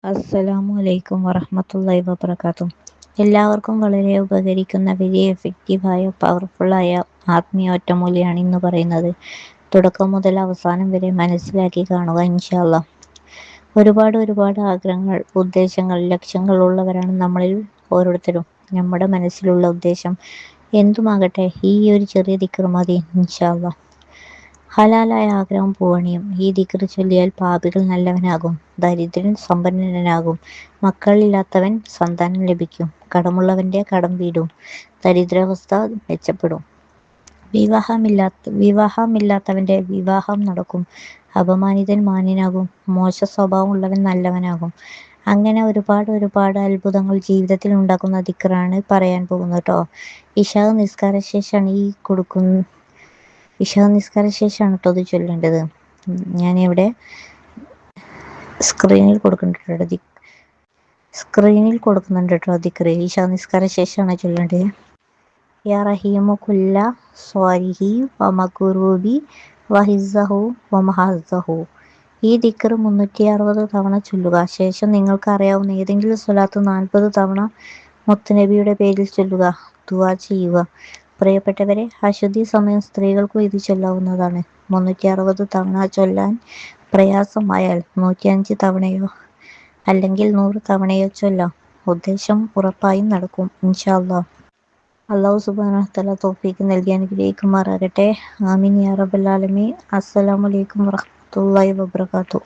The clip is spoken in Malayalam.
അസ്സലാമു അലൈക്കും വറഹ്മത്തുള്ളാഹി വബറകാതുഹു. എല്ലാവർക്കും വളരെ ഉപകരിക്കുന്ന വലിയ എഫക്റ്റീവായ പവർഫുള്ളായ ആത്മീയ ഒറ്റമൂലിയാണ് ഇന്ന് പറയുന്നത്. തുടക്കം മുതൽ അവസാനം വരെ മനസ്സിലാക്കി കാണുക ഇൻഷാ അല്ലാഹ്. ഒരുപാട് ആഗ്രഹങ്ങൾ, ഉദ്ദേശങ്ങൾ, ലക്ഷ്യങ്ങൾ ഉള്ളവരാണ് നമ്മളിൽ ഓരോരുത്തരും. നമ്മുടെ മനസ്സിലുള്ള ഉദ്ദേശം എന്തുമാകട്ടെ, ഈ ഒരു ചെറിയ ദിക്ർ മതി ഇൻഷാ അല്ലാഹ്. ഹലാലായ ആഗ്രഹം പൂവണിയും. ഈ ദിക്ർ ചൊല്ലിയാൽ പാപികൾ നല്ലവനാകും, ദരിദ്രൻ സമ്പന്നനാകും, മക്കളില്ലാത്തവൻ സന്താനം ലഭിക്കും, കടമുള്ളവന്റെ കടം വീടും, ദരിദ്രാവസ്ഥ മെച്ചപ്പെടും, വിവാഹമില്ലാത്തവന്റെ വിവാഹം നടക്കും, അപമാനിതൻ മാന്യനാകും, മോശ സ്വഭാവമുള്ളവൻ നല്ലവനാകും. അങ്ങനെ ഒരുപാട് അത്ഭുതങ്ങൾ ജീവിതത്തിൽ ഉണ്ടാക്കുന്ന ദിക്റാണ് പറയാൻ പോകുന്നത് കേട്ടോ. ഇശാ നിസ്കാര ശേഷമാണ് കേട്ടോ ഇത് ചൊല്ലേണ്ടത്. ഞാനിവിടെ സ്ക്രീനിൽ കൊടുക്കുന്നുണ്ട് കേട്ടോ ദിക്റ്. ഇശാ നിസ്കാര ശേഷമാണ് ചൊല്ലേണ്ടത്. യാ റഹീമു കുല്ല സ്വാലിഹി വമക്റൂബി വഹിസ്സഹു വമഹസ്സഹു. ഈ ദിക്ർ 360 തവണ ചൊല്ലുക. ശേഷം നിങ്ങൾക്ക് അറിയാവുന്ന ഏതെങ്കിലും സ്വലാത്ത് 40 തവണ മുത്തുനബിയുടെ പേരിൽ ചൊല്ലുക, ദുആ ചെയ്യുക. പ്രിയപ്പെട്ടവരെ, അശുദ്ധി സമയം സ്ത്രീകൾക്കും ഇത് ചൊല്ലാവുന്നതാണ്. 360 തവണ ചൊല്ലാൻ പ്രയാസമായാൽ 105 തവണയോ അല്ലെങ്കിൽ 100 തവണയോ ചൊല്ലാം. ഉദ്ദേശം ഉറപ്പായും നടക്കും ഇൻഷാ അല്ലാഹ്. അല്ലാഹു സുബ്ഹാനഹു വതആല തൗഫീഖ് നൽകി അനുഗ്രഹിക്കുമാറാകട്ടെ. ആമീൻ യാ റബ്ബൽ ആലമീൻ. അസ്സലാമു അലൈക്കും വറഹ്മത്തുള്ളാഹി വബറകാതുഹു.